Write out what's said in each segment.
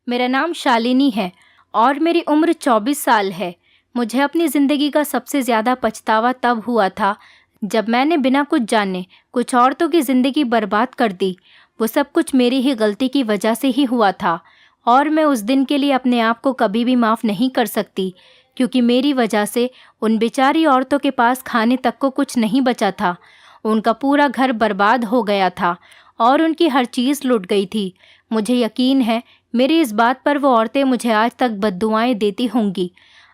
मेरा नाम शालिनी है और मेरी उम्र 24 साल है। मुझे अपनी ज़िंदगी का सबसे ज़्यादा पछतावा तब हुआ था जब मैंने बिना कुछ जाने कुछ औरतों की ज़िंदगी बर्बाद कर दी। वो सब कुछ मेरी ही गलती की वजह से ही हुआ था और मैं उस दिन के लिए अपने आप को कभी भी माफ़ नहीं कर सकती, क्योंकि मेरी वजह से उन बेचारी औरतों के पास खाने तक को कुछ नहीं बचा था। उनका पूरा घर बर्बाद हो गया था और उनकी हर चीज़ लुट गई थी। मुझे यकीन है मेरी इस बात पर वो औरतें मुझे आज तक बद्दुआएं देती होंगी,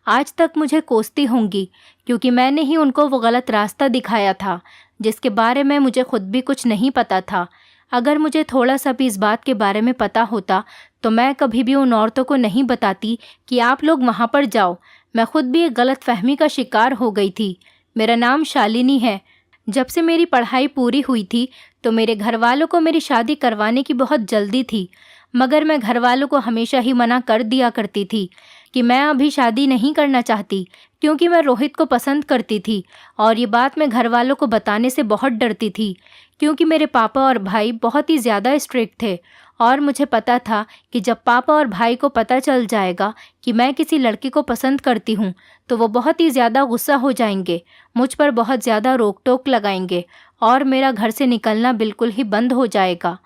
आज तक मुझे कोसती होंगी, क्योंकि मैंने ही उनको वो गलत रास्ता दिखाया था जिसके बारे में मुझे खुद भी कुछ नहीं पता था। अगर मुझे थोड़ा सा भी इस बात के बारे में पता होता तो मैं कभी भी उन औरतों को नहीं बताती कि आप लोग वहाँ पर जाओ। मैं खुद भी एक गलत फहमी का शिकार हो गई थी। मेरा नाम शालिनी है। जब से मेरी पढ़ाई पूरी हुई थी तो मेरे घर वालों को मेरी शादी करवाने की बहुत जल्दी थी, मगर मैं घर वालों को हमेशा ही मना कर दिया करती थी कि मैं अभी शादी नहीं करना चाहती, क्योंकि मैं रोहित को पसंद करती थी। और ये बात मैं घर वालों को बताने से बहुत डरती थी, क्योंकि मेरे पापा और भाई बहुत ही ज़्यादा स्ट्रिक्ट थे और मुझे पता था कि जब पापा और भाई को पता चल जाएगा कि मैं किसी लड़की को पसंद करती हूँ तो वो बहुत ही ज़्यादा गुस्सा हो जाएंगे, मुझ पर बहुत ज़्यादा रोक टोक लगाएंगे और मेरा घर से निकलना बिल्कुल ही बंद हो जाएगा।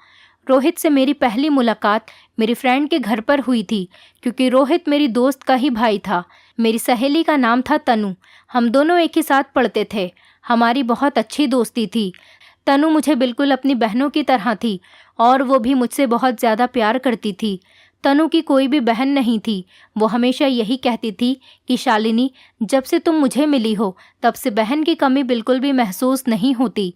रोहित से मेरी पहली मुलाकात मेरी फ्रेंड के घर पर हुई थी, क्योंकि रोहित मेरी दोस्त का ही भाई था। मेरी सहेली का नाम था तनु। हम दोनों एक ही साथ पढ़ते थे। हमारी बहुत अच्छी दोस्ती थी। तनु मुझे बिल्कुल अपनी बहनों की तरह थी और वो भी मुझसे बहुत ज़्यादा प्यार करती थी। तनु की कोई भी बहन नहीं थी। वो हमेशा यही कहती थी कि शालिनी, जब से तुम मुझे मिली हो तब से बहन की कमी बिल्कुल भी महसूस नहीं होती।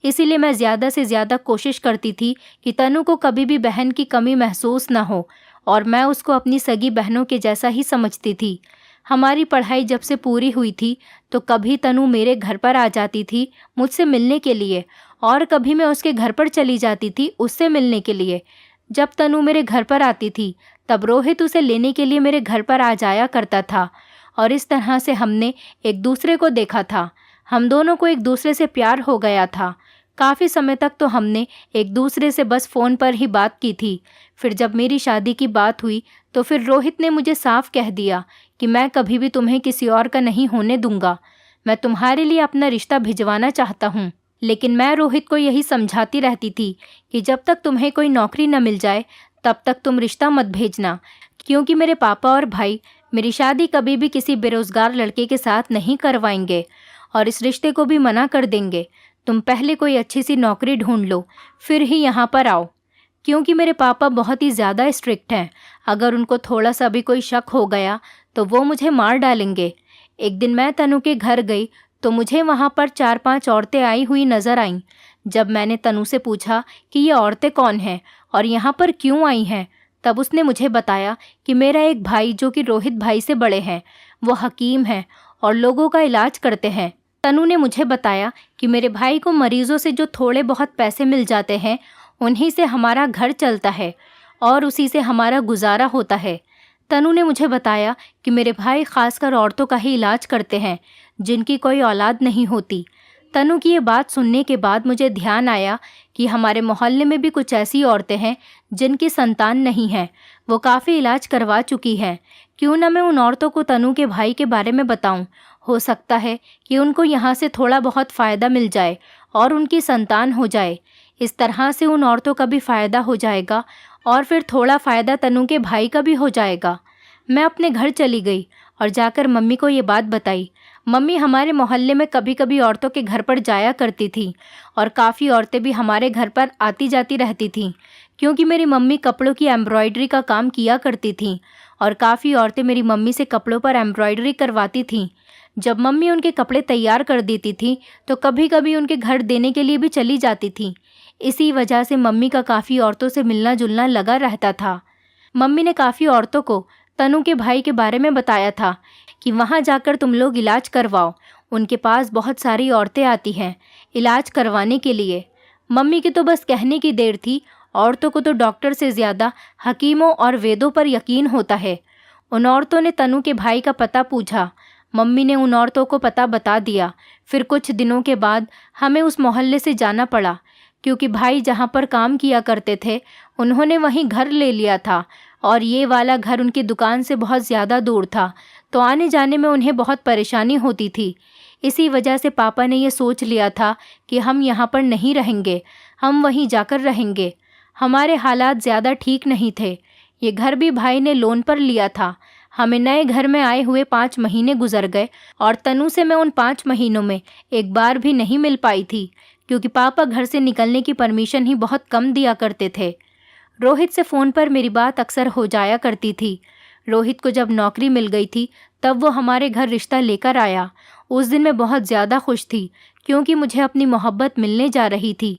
इसीलिए मैं ज़्यादा से ज़्यादा कोशिश करती थी कि तनु को कभी भी बहन की कमी महसूस ना हो और मैं उसको अपनी सगी बहनों के जैसा ही समझती थी। हमारी पढ़ाई जब से पूरी हुई थी तो कभी तनु मेरे घर पर आ जाती थी मुझसे मिलने के लिए और कभी मैं उसके घर पर चली जाती थी उससे मिलने के लिए। जब तनु मेरे घर पर आती थी तब रोहित उसे लेने के लिए मेरे घर पर आ जाया करता था और इस तरह से हमने एक दूसरे को देखा था। हम दोनों को एक दूसरे से प्यार हो गया था। काफ़ी समय तक तो हमने एक दूसरे से बस फ़ोन पर ही बात की थी। फिर जब मेरी शादी की बात हुई तो फिर रोहित ने मुझे साफ कह दिया कि मैं कभी भी तुम्हें किसी और का नहीं होने दूंगा। मैं तुम्हारे लिए अपना रिश्ता भिजवाना चाहता हूँ, लेकिन मैं रोहित को यही समझाती रहती थी कि जब तक तुम्हें कोई नौकरी न मिल जाए तब तक तुम रिश्ता मत भेजना, क्योंकि मेरे पापा और भाई मेरी शादी कभी भी किसी बेरोज़गार लड़के के साथ नहीं करवाएंगे और इस रिश्ते को भी मना कर देंगे। तुम पहले कोई अच्छी सी नौकरी ढूंढ लो, फिर ही यहाँ पर आओ, क्योंकि मेरे पापा बहुत ही ज़्यादा स्ट्रिक्ट हैं। अगर उनको थोड़ा सा भी कोई शक हो गया तो वो मुझे मार डालेंगे। एक दिन मैं तनु के घर गई तो मुझे वहाँ पर 4-5 औरतें आई हुई नज़र आईं। जब मैंने तनु से पूछा कि ये औरतें कौन हैं और यहाँ पर क्यों आई हैं, तब उसने मुझे बताया कि मेरा एक भाई जो कि रोहित भाई से बड़े हैं, वो हकीम हैं और लोगों का इलाज करते हैं। तनु ने मुझे बताया कि मेरे भाई को मरीजों से जो थोड़े बहुत पैसे मिल जाते हैं उन्हीं से हमारा घर चलता है और उसी से हमारा गुजारा होता है। तनु ने मुझे बताया कि मेरे भाई खासकर औरतों का ही इलाज करते हैं जिनकी कोई औलाद नहीं होती। तनु की ये बात सुनने के बाद मुझे ध्यान आया कि हमारे मोहल्ले में भी कुछ ऐसी औरतें हैं जिनकी संतान नहीं है। वो काफ़ी इलाज करवा चुकी हैं। क्यों ना मैं उन औरतों को तनु के भाई के बारे में बताऊं। हो सकता है कि उनको यहाँ से थोड़ा बहुत फ़ायदा मिल जाए और उनकी संतान हो जाए। इस तरह से उन औरतों का भी फ़ायदा हो जाएगा और फिर थोड़ा फ़ायदा तनु के भाई का भी हो जाएगा। मैं अपने घर चली गई और जाकर मम्मी को ये बात बताई। मम्मी हमारे मोहल्ले में कभी कभी औरतों के घर पर जाया करती थी और काफ़ी औरतें भी हमारे घर पर आती जाती रहती थीं, क्योंकि मेरी मम्मी कपड़ों की एम्ब्रॉयडरी का काम किया करती थीं और काफ़ी औरतें मेरी मम्मी से कपड़ों पर एम्ब्रॉयडरी करवाती थीं। जब मम्मी उनके कपड़े तैयार कर देती थी तो कभी कभी उनके घर देने के लिए भी चली जाती थी। इसी वजह से मम्मी का काफ़ी औरतों से मिलना जुलना लगा रहता था। मम्मी ने काफ़ी औरतों को तनु के भाई के बारे में बताया था कि वहाँ जाकर तुम लोग इलाज करवाओ, उनके पास बहुत सारी औरतें आती हैं इलाज करवाने के लिए। मम्मी की तो बस कहने की देर थी। औरतों को तो डॉक्टर से ज़्यादा हकीमों और वेदों पर यकीन होता है। उन औरतों ने तनु के भाई का पता पूछा। मम्मी ने उन औरतों को पता बता दिया। फिर कुछ दिनों के बाद हमें उस मोहल्ले से जाना पड़ा, क्योंकि भाई जहाँ पर काम किया करते थे उन्होंने वहीं घर ले लिया था और ये वाला घर उनकी दुकान से बहुत ज़्यादा दूर था, तो आने जाने में उन्हें बहुत परेशानी होती थी। इसी वजह से पापा ने ये सोच लिया था कि हम यहाँ पर नहीं रहेंगे, हम वहीं जाकर रहेंगे। हमारे हालात ज़्यादा ठीक नहीं थे। ये घर भी भाई ने लोन पर लिया था। हमें नए घर में आए हुए 5 महीने गुजर गए और तनु से मैं उन 5 महीनों में एक बार भी नहीं मिल पाई थी, क्योंकि पापा घर से निकलने की परमिशन ही बहुत कम दिया करते थे। रोहित से फ़ोन पर मेरी बात अक्सर हो जाया करती थी। रोहित को जब नौकरी मिल गई थी तब वो हमारे घर रिश्ता लेकर आया। उस दिन मैं बहुत ज़्यादा खुश थी, क्योंकि मुझे अपनी मोहब्बत मिलने जा रही थी,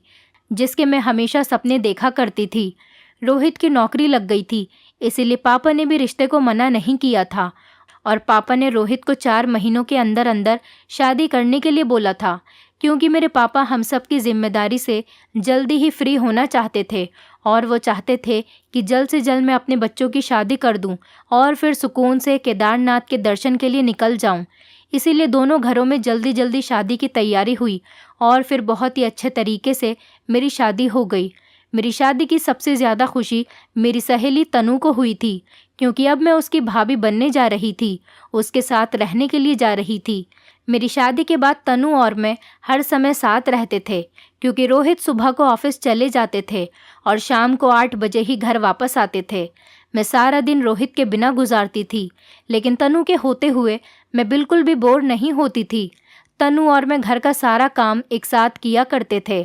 जिसके मैं हमेशा सपने देखा करती थी। रोहित की नौकरी लग गई थी, इसीलिए पापा ने भी रिश्ते को मना नहीं किया था और पापा ने रोहित को 4 महीनों के अंदर अंदर शादी करने के लिए बोला था, क्योंकि मेरे पापा हम सब की जिम्मेदारी से जल्दी ही फ्री होना चाहते थे और वो चाहते थे कि जल्द से जल्द मैं अपने बच्चों की शादी कर दूं और फिर सुकून से केदारनाथ के दर्शन के लिए निकल जाऊं। इसीलिए दोनों घरों में जल्दी जल्दी शादी की तैयारी हुई और फिर बहुत ही अच्छे तरीके से मेरी शादी हो गई। मेरी शादी की सबसे ज़्यादा खुशी मेरी सहेली तनु को हुई थी, क्योंकि अब मैं उसकी भाभी बनने जा रही थी, उसके साथ रहने के लिए जा रही थी। मेरी शादी के बाद तनु और मैं हर समय साथ रहते थे, क्योंकि रोहित सुबह को ऑफिस चले जाते थे और शाम को 8 बजे ही घर वापस आते थे। मैं सारा दिन रोहित के बिना गुजारती थी, लेकिन तनु के होते हुए मैं बिल्कुल भी बोर नहीं होती थी। तनु और मैं घर का सारा काम एक साथ किया करते थे।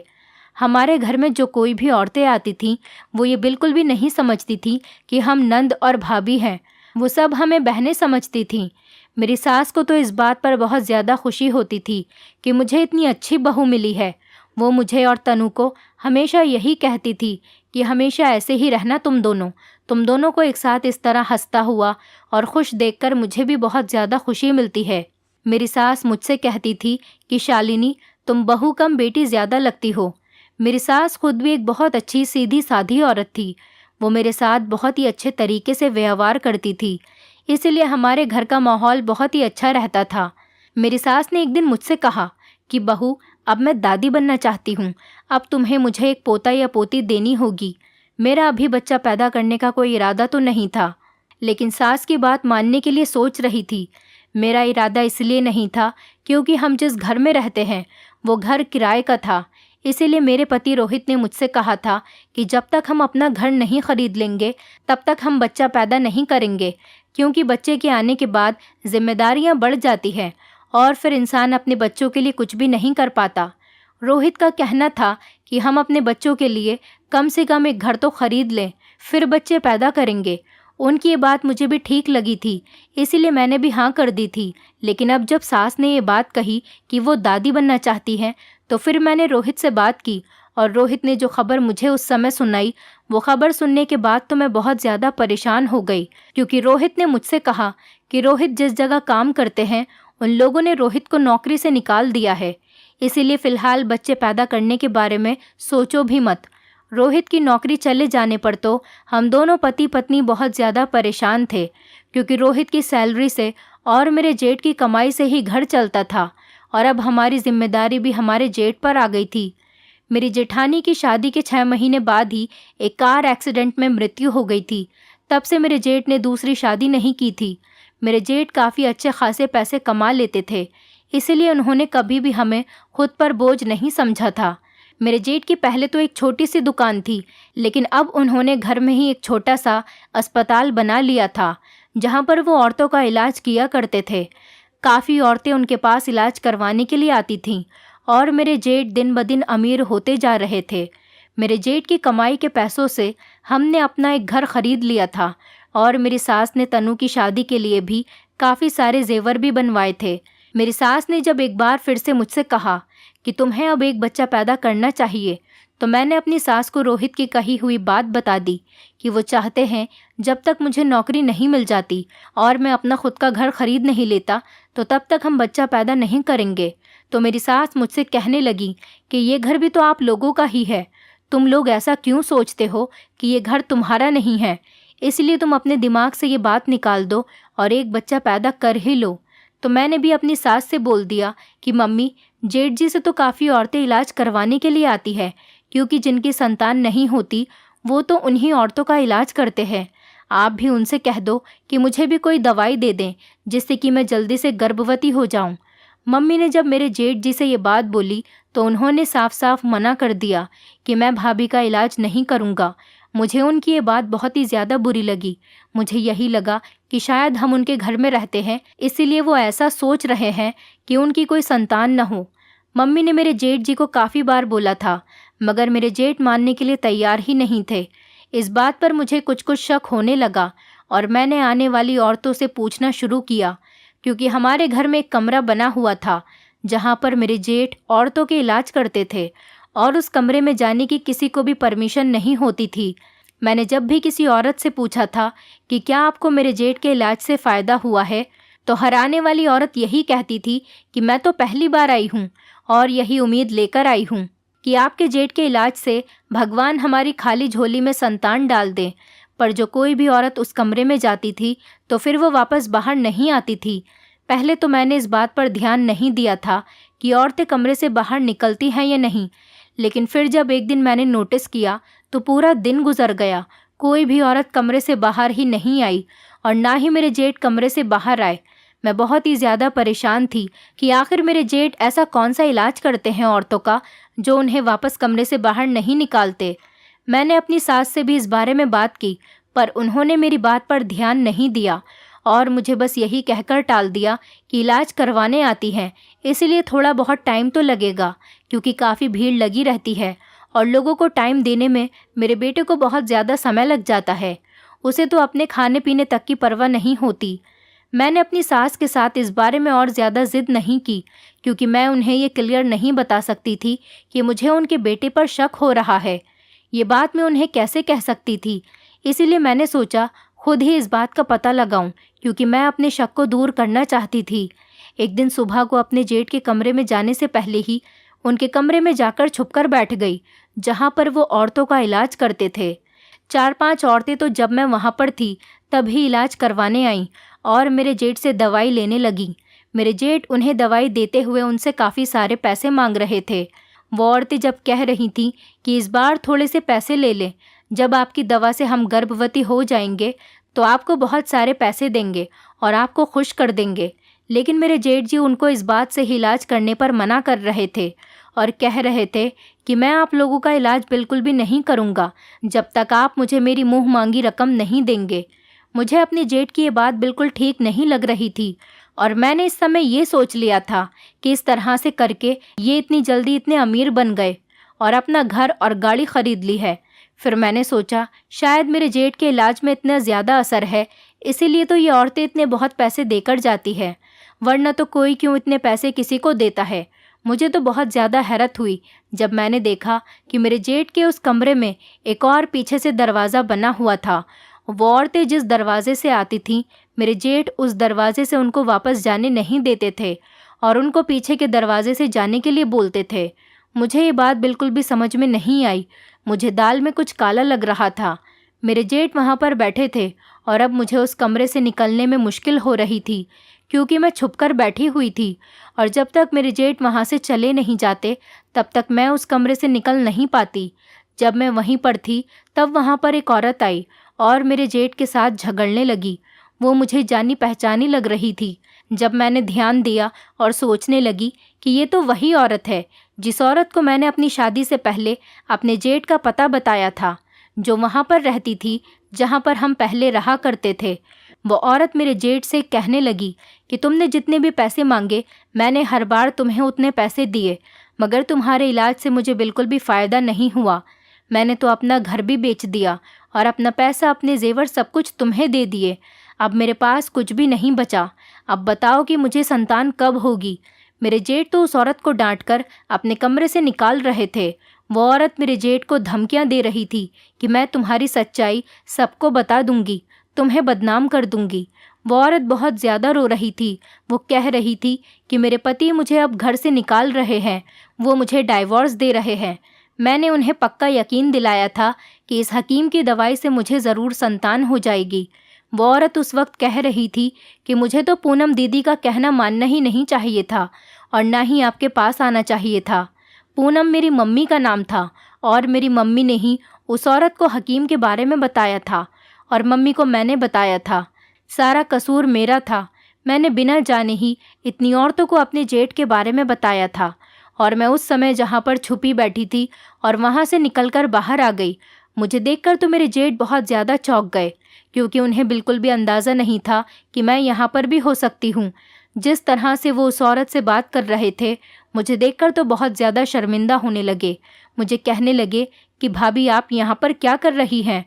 हमारे घर में जो कोई भी औरतें आती थीं, वो ये बिल्कुल भी नहीं समझती थी कि हम नंद और भाभी हैं। वो सब हमें बहनें समझती थीं। मेरी सास को तो इस बात पर बहुत ज़्यादा खुशी होती थी कि मुझे इतनी अच्छी बहू मिली है। वो मुझे और तनु को हमेशा यही कहती थी कि हमेशा ऐसे ही रहना तुम दोनों को एक साथ इस तरह हंसता हुआ और खुश देखकर मुझे भी बहुत ज़्यादा खुशी मिलती है। मेरी सास मुझसे कहती थी कि शालिनी, तुम बहू कम बेटी ज़्यादा लगती हो। मेरी सास खुद भी एक बहुत अच्छी सीधी साधी औरत थी। वो मेरे साथ बहुत ही अच्छे तरीके से व्यवहार करती थी, इसलिए हमारे घर का माहौल बहुत ही अच्छा रहता था। मेरी सास ने एक दिन मुझसे कहा कि बहू, अब मैं दादी बनना चाहती हूँ। अब तुम्हें मुझे एक पोता या पोती देनी होगी। मेरा अभी बच्चा पैदा करने का कोई इरादा तो नहीं था, लेकिन सास की बात मानने के लिए सोच रही थी। मेरा इरादा इसलिए नहीं था क्योंकि हम जिस घर में रहते हैं वो घर किराए का था। इसीलिए मेरे पति रोहित ने मुझसे कहा था कि जब तक हम अपना घर नहीं खरीद लेंगे तब तक हम बच्चा पैदा नहीं करेंगे, क्योंकि बच्चे के आने के बाद जिम्मेदारियां बढ़ जाती हैं और फिर इंसान अपने बच्चों के लिए कुछ भी नहीं कर पाता। रोहित का कहना था कि हम अपने बच्चों के लिए कम से कम एक घर तो खरीद लें, फिर बच्चे पैदा करेंगे। उनकी ये बात मुझे भी ठीक लगी थी, इसीलिए मैंने भी हाँ कर दी थी। लेकिन अब जब सास ने ये बात कही कि वो दादी बनना चाहती हैं, तो फिर मैंने रोहित से बात की और रोहित ने जो खबर मुझे उस समय सुनाई, वो खबर सुनने के बाद तो मैं बहुत ज़्यादा परेशान हो गई, क्योंकि रोहित ने मुझसे कहा कि रोहित जिस जगह काम करते हैं उन लोगों ने रोहित को नौकरी से निकाल दिया है, इसीलिए फ़िलहाल बच्चे पैदा करने के बारे में सोचो भी मत। रोहित की नौकरी चले जाने पर तो हम दोनों पति पत्नी बहुत ज़्यादा परेशान थे, क्योंकि रोहित की सैलरी से और मेरे जेठ की कमाई से ही घर चलता था और अब हमारी जिम्मेदारी भी हमारे जेठ पर आ गई थी। मेरी जेठानी की शादी के 6 महीने बाद ही एक कार एक्सीडेंट में मृत्यु हो गई थी। तब से मेरे जेठ ने दूसरी शादी नहीं की थी। मेरे जेठ काफ़ी अच्छे खासे पैसे कमा लेते थे, इसीलिए उन्होंने कभी भी हमें खुद पर बोझ नहीं समझा था। मेरे जेठ की पहले तो एक छोटी सी दुकान थी, लेकिन अब उन्होंने घर में ही एक छोटा सा अस्पताल बना लिया था, जहाँ पर वो औरतों का इलाज किया करते थे। काफ़ी औरतें उनके पास इलाज करवाने के लिए आती थीं और मेरे जेठ दिन ब दिन अमीर होते जा रहे थे। मेरे जेठ की कमाई के पैसों से हमने अपना एक घर खरीद लिया था और मेरी सास ने तनु की शादी के लिए भी काफ़ी सारे जेवर भी बनवाए थे। मेरी सास ने जब एक बार फिर से मुझसे कहा कि तुम्हें अब एक बच्चा पैदा करना चाहिए, तो मैंने अपनी सास को रोहित की कही हुई बात बता दी कि वो चाहते हैं जब तक मुझे नौकरी नहीं मिल जाती और मैं अपना खुद का घर खरीद नहीं लेता, तो तब तक हम बच्चा पैदा नहीं करेंगे। तो मेरी सास मुझसे कहने लगी कि ये घर भी तो आप लोगों का ही है, तुम लोग ऐसा क्यों सोचते हो कि ये घर तुम्हारा नहीं है, इसलिए तुम अपने दिमाग से ये बात निकाल दो और एक बच्चा पैदा कर ही लो। तो मैंने भी अपनी सास से बोल दिया कि मम्मी, जेठ जी से तो काफ़ी औरतें इलाज करवाने के लिए आती है, क्योंकि जिनकी संतान नहीं होती वो तो उन्हीं औरतों का इलाज करते हैं। आप भी उनसे कह दो कि मुझे भी कोई दवाई दे दें जिससे कि मैं जल्दी से गर्भवती हो जाऊं। मम्मी ने जब मेरे जेठ जी से ये बात बोली तो उन्होंने साफ साफ मना कर दिया कि मैं भाभी का इलाज नहीं करूंगा। मुझे उनकी ये बात बहुत ही ज़्यादा बुरी लगी। मुझे यही लगा कि शायद हम उनके घर में रहते हैं, इसीलिए वो ऐसा सोच रहे हैं कि उनकी कोई संतान न हो। मम्मी ने मेरे जेठ जी को काफ़ी बार बोला था, मगर मेरे जेठ मानने के लिए तैयार ही नहीं थे। इस बात पर मुझे कुछ कुछ शक होने लगा और मैंने आने वाली औरतों से पूछना शुरू किया, क्योंकि हमारे घर में एक कमरा बना हुआ था जहाँ पर मेरे जेठ औरतों के इलाज करते थे और उस कमरे में जाने की किसी को भी परमिशन नहीं होती थी। मैंने जब भी किसी औरत से पूछा था कि क्या आपको मेरे जेठ के इलाज से फ़ायदा हुआ है, तो हराने वाली औरत यही कहती थी कि मैं तो पहली बार आई हूँ और यही उम्मीद लेकर आई हूँ कि आपके जेठ के इलाज से भगवान हमारी खाली झोली में संतान डाल दें। पर जो कोई भी औरत उस कमरे में जाती थी तो फिर वो वापस बाहर नहीं आती थी। पहले तो मैंने इस बात पर ध्यान नहीं दिया था कि औरतें कमरे से बाहर निकलती हैं या नहीं, लेकिन फिर जब एक दिन मैंने नोटिस किया तो पूरा दिन गुजर गया, कोई भी औरत कमरे से बाहर ही नहीं आई और ना ही मेरे जेठ कमरे से बाहर आए। मैं बहुत ही ज़्यादा परेशान थी कि आखिर मेरे जेठ ऐसा कौन सा इलाज करते हैं औरतों का जो उन्हें वापस कमरे से बाहर नहीं निकालते। मैंने अपनी सास से भी इस बारे में बात की, पर उन्होंने मेरी बात पर ध्यान नहीं दिया और मुझे बस यही कहकर टाल दिया कि इलाज करवाने आती हैं, इसलिए थोड़ा बहुत टाइम तो लगेगा, क्योंकि काफ़ी भीड़ लगी रहती है और लोगों को टाइम देने में मेरे बेटे को बहुत ज़्यादा समय लग जाता है। उसे तो अपने खाने पीने तक की परवाह नहीं होती। मैंने अपनी सास के साथ इस बारे में और ज़्यादा ज़िद नहीं की, क्योंकि मैं उन्हें ये क्लियर नहीं बता सकती थी कि मुझे उनके बेटे पर शक हो रहा है। ये बात मैं उन्हें कैसे कह सकती थी, इसीलिए मैंने सोचा खुद ही इस बात का पता लगाऊं, क्योंकि मैं अपने शक को दूर करना चाहती थी। एक दिन सुबह को अपने जेठ के कमरे में जाने से पहले ही उनके कमरे में जाकर छुपकर बैठ गई, जहाँ पर वो औरतों का इलाज करते थे। 4-5 औरतें तो जब मैं वहाँ पर थी तभी इलाज करवाने आईं और मेरे जेठ से दवाई लेने लगीं। मेरे जेठ उन्हें दवाई देते हुए उनसे काफ़ी सारे पैसे मांग रहे थे। वो औरतें जब कह रही थीं कि इस बार थोड़े से पैसे ले लें, जब आपकी दवा से हम गर्भवती हो जाएंगे तो आपको बहुत सारे पैसे देंगे और आपको खुश कर देंगे, लेकिन मेरे जेठ जी उनको इस बात से ही इलाज करने पर मना कर रहे थे और कह रहे थे कि मैं आप लोगों का इलाज बिल्कुल भी नहीं करूँगा जब तक आप मुझे मेरी मुँह मांगी रकम नहीं देंगे। मुझे अपने जेठ की ये बात बिल्कुल ठीक नहीं लग रही थी और मैंने इस समय ये सोच लिया था कि इस तरह से करके ये इतनी जल्दी इतने अमीर बन गए और अपना घर और गाड़ी खरीद ली है। फिर मैंने सोचा शायद मेरे जेठ के इलाज में इतना ज़्यादा असर है, इसीलिए तो ये औरतें इतने बहुत पैसे देकर जाती है, वरना तो कोई क्यों इतने पैसे किसी को देता है। मुझे तो बहुत ज़्यादा हैरत हुई जब मैंने देखा कि मेरे जेठ के उस कमरे में एक और पीछे से दरवाज़ा बना हुआ था। वो औरतें जिस दरवाजे से आती थीं, मेरे जेठ उस दरवाजे से उनको वापस जाने नहीं देते थे और उनको पीछे के दरवाजे से जाने के लिए बोलते थे। मुझे ये बात बिल्कुल भी समझ में नहीं आई। मुझे दाल में कुछ काला लग रहा था। मेरे जेठ वहाँ पर बैठे थे और अब मुझे उस कमरे से निकलने में मुश्किल हो रही थी, क्योंकि मैं छुपकर बैठी हुई थी और जब तक मेरे जेठ वहाँ से चले नहीं जाते तब तक मैं उस कमरे से निकल नहीं पाती। जब मैं वहीं पर थी तब वहाँ पर एक औरत आई और मेरे जेठ के साथ झगड़ने लगी। वो मुझे जानी पहचानी लग रही थी। जब मैंने ध्यान दिया और सोचने लगी कि ये तो वही औरत है जिस औरत को मैंने अपनी शादी से पहले अपने जेठ का पता बताया था, जो वहाँ पर रहती थी जहाँ पर हम पहले रहा करते थे। वो औरत मेरे जेठ से कहने लगी कि तुमने जितने भी पैसे मांगे मैंने हर बार तुम्हें उतने पैसे दिए, मगर तुम्हारे इलाज से मुझे बिल्कुल भी फ़ायदा नहीं हुआ। मैंने तो अपना घर भी बेच दिया और अपना पैसा, अपने जेवर सब कुछ तुम्हें दे दिए। अब मेरे पास कुछ भी नहीं बचा। अब बताओ कि मुझे संतान कब होगी। मेरे जेठ तो उस औरत को डांटकर अपने कमरे से निकाल रहे थे। वो औरत मेरे जेठ को धमकियां दे रही थी कि मैं तुम्हारी सच्चाई सबको बता दूंगी, तुम्हें बदनाम कर दूंगी। वो औरत बहुत ज़्यादा रो रही थी। वो कह रही थी कि मेरे पति मुझे अब घर से निकाल रहे हैं, वो मुझे डाइवोर्स दे रहे हैं। मैंने उन्हें पक्का यकीन दिलाया था कि इस हकीम की दवाई से मुझे ज़रूर संतान हो जाएगी। वो औरत उस वक्त कह रही थी कि मुझे तो पूनम दीदी का कहना मानना ही नहीं चाहिए था और ना ही आपके पास आना चाहिए था। पूनम मेरी मम्मी का नाम था और मेरी मम्मी ने ही उस औरत को हकीम के बारे में बताया था और मम्मी को मैंने बताया था। सारा कसूर मेरा था। मैंने बिना जाने ही इतनी औरतों को अपने जेठ के बारे में बताया था और मैं उस समय जहाँ पर छुपी बैठी थी और वहाँ से निकलकर बाहर आ गई। मुझे देखकर तो मेरे जेठ बहुत ज़्यादा चौंक गए, क्योंकि उन्हें बिल्कुल भी अंदाज़ा नहीं था कि मैं यहाँ पर भी हो सकती हूँ। जिस तरह से वो उस औरत से बात कर रहे थे, मुझे देखकर तो बहुत ज़्यादा शर्मिंदा होने लगे। मुझे कहने लगे कि भाभी आप यहाँ पर क्या कर रही हैं।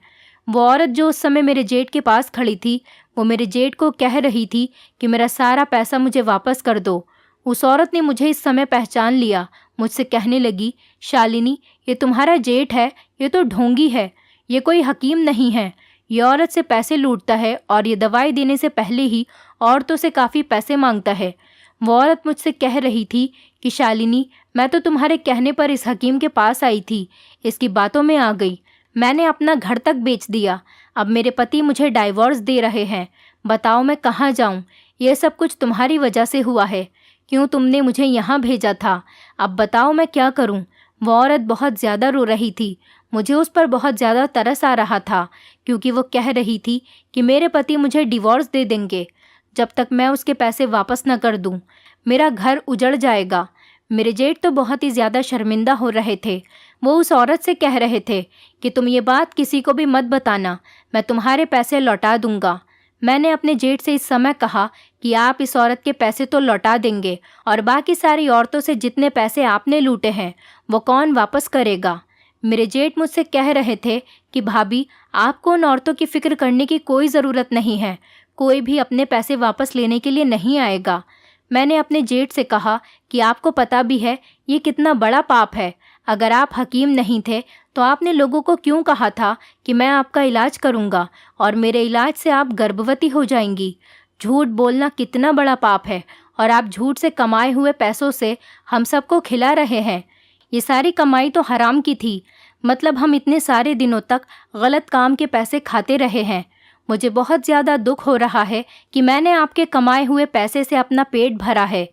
वो औरत जो उस समय मेरे जेठ के पास खड़ी थी, वो मेरे जेठ को कह रही थी कि मेरा सारा पैसा मुझे वापस कर दो। उस औरत ने मुझे इस समय पहचान लिया। मुझसे कहने लगी, शालिनी ये तुम्हारा जेठ है, ये तो ढोंगी है, ये कोई हकीम नहीं है। ये औरत से पैसे लूटता है और ये दवाई देने से पहले ही औरतों से काफ़ी पैसे मांगता है। वो औरत मुझसे कह रही थी कि शालिनी मैं तो तुम्हारे कहने पर इस हकीम के पास आई थी, इसकी बातों में आ गई। मैंने अपना घर तक बेच दिया। अब मेरे पति मुझे डाइवोर्स दे रहे हैं। बताओ मैं कहाँ जाऊँ। ये सब कुछ तुम्हारी वजह से हुआ है। क्यों तुमने मुझे यहाँ भेजा था। अब बताओ मैं क्या करूँ। वो औरत बहुत ज़्यादा रो रही थी। मुझे उस पर बहुत ज़्यादा तरस आ रहा था, क्योंकि वो कह रही थी कि मेरे पति मुझे डिवोर्स दे देंगे जब तक मैं उसके पैसे वापस न कर दूँ। मेरा घर उजड़ जाएगा। मेरे जेठ तो बहुत ही ज़्यादा शर्मिंदा हो रहे थे। वो उस औरत से कह रहे थे कि तुम ये बात किसी को भी मत बताना, मैं तुम्हारे पैसे लौटा दूंगा। मैंने अपने जेठ से इस समय कहा कि आप इस औरत के पैसे तो लौटा देंगे और बाकी सारी औरतों से जितने पैसे आपने लूटे हैं वो कौन वापस करेगा। मेरे जेठ मुझसे कह रहे थे कि भाभी आपको उन औरतों की फ़िक्र करने की कोई ज़रूरत नहीं है, कोई भी अपने पैसे वापस लेने के लिए नहीं आएगा। मैंने अपने जेठ से कहा कि आपको पता भी है ये कितना बड़ा पाप है। अगर आप हकीम नहीं थे तो आपने लोगों को क्यों कहा था कि मैं आपका इलाज करूंगा और मेरे इलाज से आप गर्भवती हो जाएंगी। झूठ बोलना कितना बड़ा पाप है और आप झूठ से कमाए हुए पैसों से हम सबको खिला रहे हैं। ये सारी कमाई तो हराम की थी, मतलब हम इतने सारे दिनों तक गलत काम के पैसे खाते रहे हैं। मुझे बहुत ज़्यादा दुख हो रहा है कि मैंने आपके कमाए हुए पैसे से अपना पेट भरा है।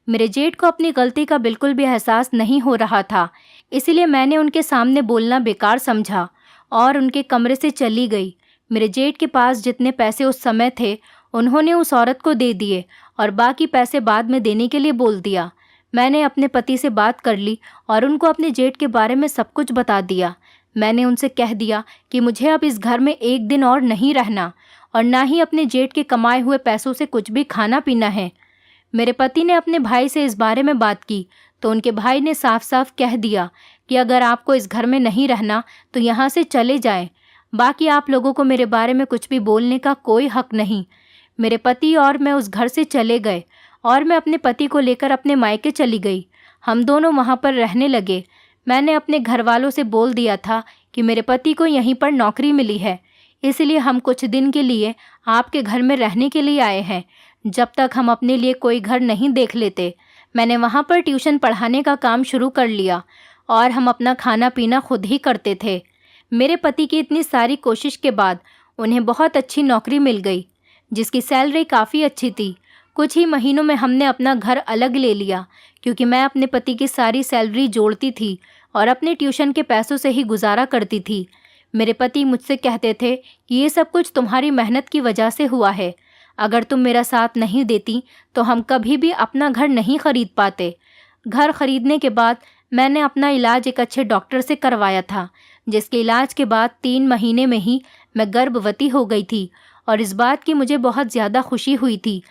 मेरे जेठ को अपनी गलती का बिल्कुल भी एहसास नहीं हो रहा था, इसलिए मैंने उनके सामने बोलना बेकार समझा और उनके कमरे से चली गई। मेरे जेठ के पास जितने पैसे उस समय थे उन्होंने उस औरत को दे दिए और बाकी पैसे बाद में देने के लिए बोल दिया। मैंने अपने पति से बात कर ली और उनको अपने जेठ के बारे में सब कुछ बता दिया। मैंने उनसे कह दिया कि मुझे अब इस घर में एक दिन और नहीं रहना और ना ही अपने जेठ के कमाए हुए पैसों से कुछ भी खाना पीना है। मेरे पति ने अपने भाई से इस बारे में बात की तो उनके भाई ने साफ साफ कह दिया कि अगर आपको इस घर में नहीं रहना तो यहाँ से चले जाएं। बाकी आप लोगों को मेरे बारे में कुछ भी बोलने का कोई हक नहीं। मेरे पति और मैं उस घर से चले गए और मैं अपने पति को लेकर अपने मायके चली गई। हम दोनों वहाँ पर रहने लगे। मैंने अपने घर वालों से बोल दिया था कि मेरे पति को यहीं पर नौकरी मिली है, इसलिए हम कुछ दिन के लिए आपके घर में रहने के लिए आए हैं, जब तक हम अपने लिए कोई घर नहीं देख लेते। मैंने वहाँ पर ट्यूशन पढ़ाने का काम शुरू कर लिया और हम अपना खाना पीना खुद ही करते थे। मेरे पति की इतनी सारी कोशिश के बाद उन्हें बहुत अच्छी नौकरी मिल गई, जिसकी सैलरी काफ़ी अच्छी थी। कुछ ही महीनों में हमने अपना घर अलग ले लिया, क्योंकि मैं अपने पति की सारी सैलरी जोड़ती थी और अपने ट्यूशन के पैसों से ही गुजारा करती थी। मेरे पति मुझसे कहते थे कि ये सब कुछ तुम्हारी मेहनत की वजह से हुआ है। अगर तुम मेरा साथ नहीं देती तो हम कभी भी अपना घर नहीं खरीद पाते। घर खरीदने के बाद मैंने अपना इलाज एक अच्छे डॉक्टर से करवाया था, जिसके इलाज के बाद 3 महीने में ही मैं गर्भवती हो गई थी और इस बात की मुझे बहुत ज़्यादा खुशी हुई थी।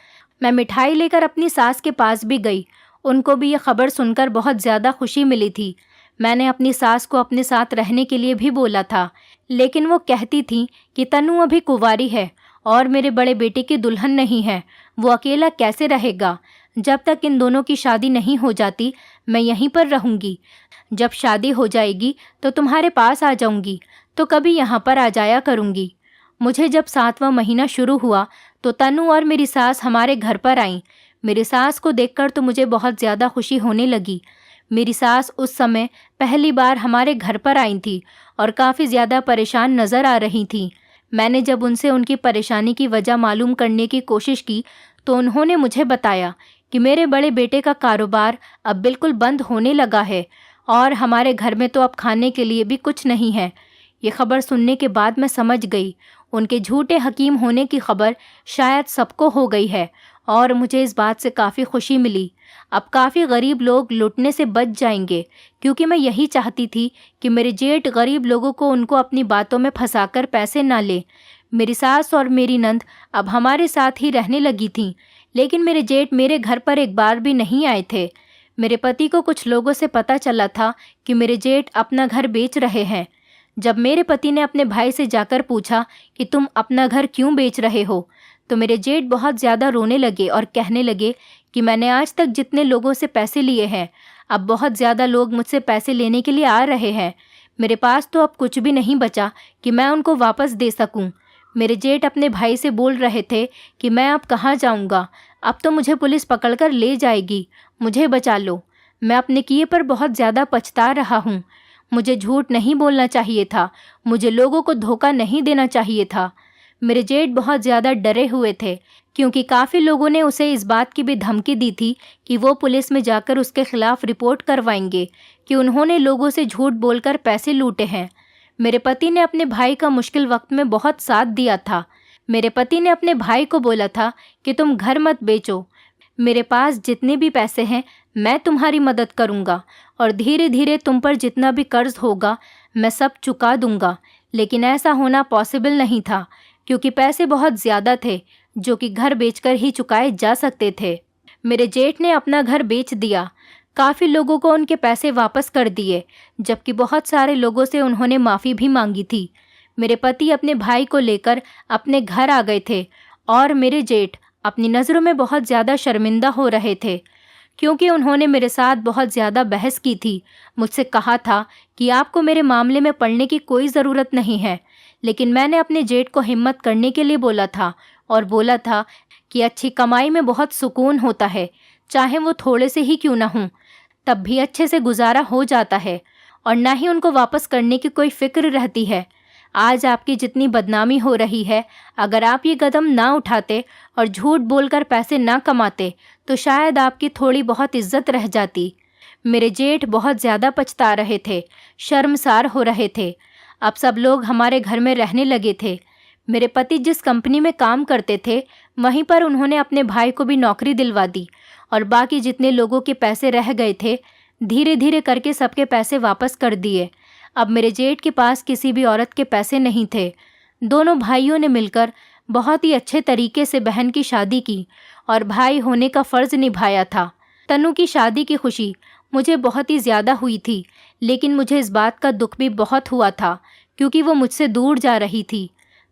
मैं मिठाई लेकर अपनी सास के पास भी गई। उनको भी ये खबर सुनकर बहुत ज़्यादा खुशी मिली थी। मैंने अपनी सास को अपने साथ रहने के लिए भी बोला था, लेकिन वो कहती थी कि तनु अभी कुंवारी है और मेरे बड़े बेटे की दुल्हन नहीं है, वो अकेला कैसे रहेगा। जब तक इन दोनों की शादी नहीं हो जाती मैं यहीं पर रहूँगी। जब शादी हो जाएगी तो तुम्हारे पास आ जाऊँगी, तो कभी यहाँ पर आ जाया करूँगी। मुझे जब 7वां महीना शुरू हुआ तो तनु और मेरी सास हमारे घर पर आईं। मेरी सास को देखकर तो मुझे बहुत ज़्यादा खुशी होने लगी। मेरी सास उस समय पहली बार हमारे घर पर आई थी और काफ़ी ज़्यादा परेशान नज़र आ रही थी। मैंने जब उनसे उनकी परेशानी की वजह मालूम करने की कोशिश की तो उन्होंने मुझे बताया कि मेरे बड़े बेटे का कारोबार अब बिल्कुल बंद होने लगा है और हमारे घर में तो अब खाने के लिए भी कुछ नहीं है। ये खबर सुनने के बाद मैं समझ गई। उनके झूठे हकीम होने की खबर शायद सबको हो गई है और मुझे इस बात से काफ़ी खुशी मिली। अब काफ़ी गरीब लोग लुटने से बच जाएंगे, क्योंकि मैं यही चाहती थी कि मेरे जेठ गरीब लोगों को उनको अपनी बातों में फंसाकर पैसे ना ले। मेरी सास और मेरी नंद अब हमारे साथ ही रहने लगी थीं, लेकिन मेरे जेठ मेरे घर पर एक बार भी नहीं आए थे। मेरे पति को कुछ लोगों से पता चला था कि मेरे जेठ अपना घर बेच रहे हैं। जब मेरे पति ने अपने भाई से जाकर पूछा कि तुम अपना घर क्यों बेच रहे हो, तो मेरे जेठ बहुत ज़्यादा रोने लगे और कहने लगे कि मैंने आज तक जितने लोगों से पैसे लिए हैं, अब बहुत ज़्यादा लोग मुझसे पैसे लेने के लिए आ रहे हैं। मेरे पास तो अब कुछ भी नहीं बचा कि मैं उनको वापस दे सकूं। मेरे जेठ अपने भाई से बोल रहे थे कि मैं अब कहाँ जाऊँगा, अब तो मुझे पुलिस पकड़कर ले जाएगी, मुझे बचा लो। मैं अपने किए पर बहुत ज़्यादा पछता रहा हूँ। मुझे झूठ नहीं बोलना चाहिए था, मुझे लोगों को धोखा नहीं देना चाहिए था। मेरे जेठ बहुत ज़्यादा डरे हुए थे, क्योंकि काफ़ी लोगों ने उसे इस बात की भी धमकी दी थी कि वो पुलिस में जाकर उसके खिलाफ रिपोर्ट करवाएंगे कि उन्होंने लोगों से झूठ बोलकर पैसे लूटे हैं। मेरे पति ने अपने भाई का मुश्किल वक्त में बहुत साथ दिया था। मेरे पति ने अपने भाई को बोला था कि तुम घर मत बेचो, मेरे पास जितने भी पैसे हैं मैं तुम्हारी मदद करूंगा और धीरे धीरे तुम पर जितना भी कर्ज होगा मैं सब चुका दूंगा। लेकिन ऐसा होना पॉसिबल नहीं था, क्योंकि पैसे बहुत ज़्यादा थे जो कि घर बेचकर ही चुकाए जा सकते थे। मेरे जेठ ने अपना घर बेच दिया। काफ़ी लोगों को उनके पैसे वापस कर दिए, जबकि बहुत सारे लोगों से उन्होंने माफ़ी भी मांगी थी। मेरे पति अपने भाई को लेकर अपने घर आ गए थे और मेरे जेठ अपनी नज़रों में बहुत ज़्यादा शर्मिंदा हो रहे थे, क्योंकि उन्होंने मेरे साथ बहुत ज़्यादा बहस की थी। मुझसे कहा था कि आपको मेरे मामले में पड़ने की कोई ज़रूरत नहीं है, लेकिन मैंने अपने जेठ को हिम्मत करने के लिए बोला था और बोला था कि अच्छी कमाई में बहुत सुकून होता है, चाहे वो थोड़े से ही क्यों ना हों, तब भी अच्छे से गुजारा हो जाता है और ना ही उनको वापस करने की कोई फ़िक्र रहती है। आज आपकी जितनी बदनामी हो रही है, अगर आप ये कदम ना उठाते और झूठ बोलकर पैसे ना कमाते तो शायद आपकी थोड़ी बहुत इज्जत रह जाती। मेरे जेठ बहुत ज़्यादा पछता रहे थे, शर्मसार हो रहे थे। अब सब लोग हमारे घर में रहने लगे थे। मेरे पति जिस कंपनी में काम करते थे वहीं पर उन्होंने अपने भाई को भी नौकरी दिलवा दी और बाकी जितने लोगों के पैसे रह गए थे धीरे धीरे करके सबके पैसे वापस कर दिए। अब मेरे जेठ के पास किसी भी औरत के पैसे नहीं थे। दोनों भाइयों ने मिलकर बहुत ही अच्छे तरीके से बहन की शादी की और भाई होने का फ़र्ज़ निभाया था। तनु की शादी की खुशी मुझे बहुत ही ज़्यादा हुई थी, लेकिन मुझे इस बात का दुख भी बहुत हुआ था क्योंकि वो मुझसे दूर जा रही थी।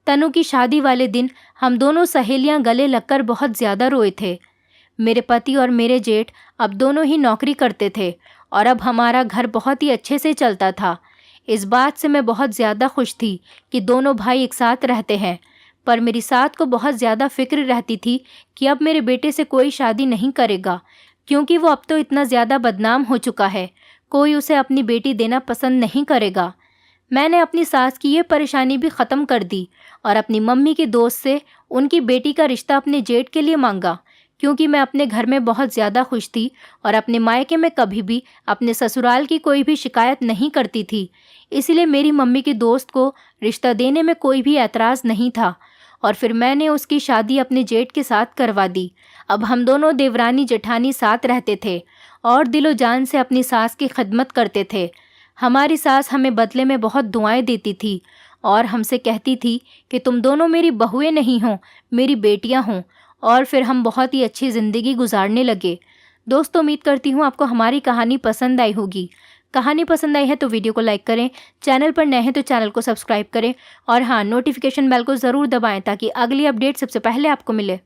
तनु की शादी वाले दिन हम दोनों सहेलियां गले लगकर बहुत ज़्यादा रोए थे। मेरे पति और मेरे जेठ अब दोनों ही नौकरी करते थे और अब हमारा घर बहुत ही अच्छे से चलता था। इस बात से मैं बहुत ज़्यादा खुश थी कि दोनों भाई एक साथ रहते हैं, पर मेरी सास को बहुत ज़्यादा फिक्र रहती थी कि अब मेरे बेटे से कोई शादी नहीं करेगा, क्योंकि वो अब तो इतना ज़्यादा बदनाम हो चुका है, कोई उसे अपनी बेटी देना पसंद नहीं करेगा। मैंने अपनी सास की ये परेशानी भी ख़त्म कर दी और अपनी मम्मी के दोस्त से उनकी बेटी का रिश्ता अपने जेठ के लिए मांगा, क्योंकि मैं अपने घर में बहुत ज़्यादा खुश थी और अपने मायके में कभी भी अपने ससुराल की कोई भी शिकायत नहीं करती थी। इसलिए मेरी मम्मी के दोस्त को रिश्ता देने में कोई भी एतराज़ नहीं था और फिर मैंने उसकी शादी अपने जेठ के साथ करवा दी। अब हम दोनों देवरानी जेठानी साथ रहते थे और दिलो जान से अपनी सास की खिदमत करते थे। हमारी सास हमें बदले में बहुत दुआएं देती थी और हमसे कहती थी कि तुम दोनों मेरी बहुएं नहीं हो, मेरी बेटियां हो, और फिर हम बहुत ही अच्छी ज़िंदगी गुजारने लगे। दोस्तों, उम्मीद करती हूँ आपको हमारी कहानी पसंद आई होगी। कहानी पसंद आई है तो वीडियो को लाइक करें, चैनल पर नए हैं तो चैनल को सब्सक्राइब करें और हाँ, नोटिफिकेशन बेल को ज़रूर दबाएं ताकि अगली अपडेट सबसे पहले आपको मिले।